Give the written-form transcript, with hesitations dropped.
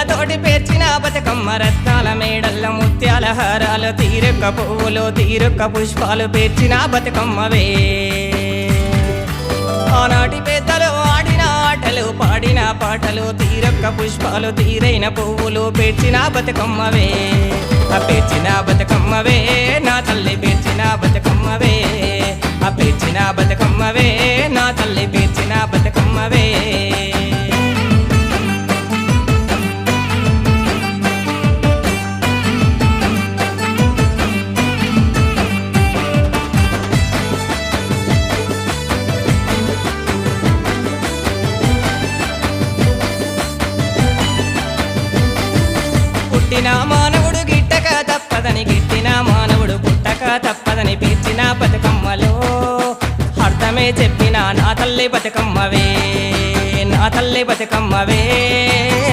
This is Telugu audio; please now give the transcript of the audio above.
పూలతోటి పేర్చిన బతుకమ్మ రత్నాల మేడల్ల ముత్యాల హారాలు తీరొక్క పువ్వులు తీరొక్క పుష్పాలు పేర్చిన బతుకమ్మవే ఆనాటి పెద్దలు ఆడిన ఆటలు పాడిన పాటలు తీరొక్క పుష్పాలు తీరైన పువ్వులు పేర్చిన బతుకమ్మవే పేర్చిన బతుకమ్మవే నా తల్లి పేర్చిన బతుకమ్మవే పేర్చిన బతుకమ్మవే నా తల్లి పేర్చిన బతుకమ్మవే పుట్టిన మానవుడు గిట్టక తప్పదని గిట్టిన మానవుడు పుట్టక తప్పదని పేర్చిన బతుకమ్మలో అర్థమే చెప్పిన నా తల్లి బతుకమ్మవే నా తల్లి బతుకమ్మవే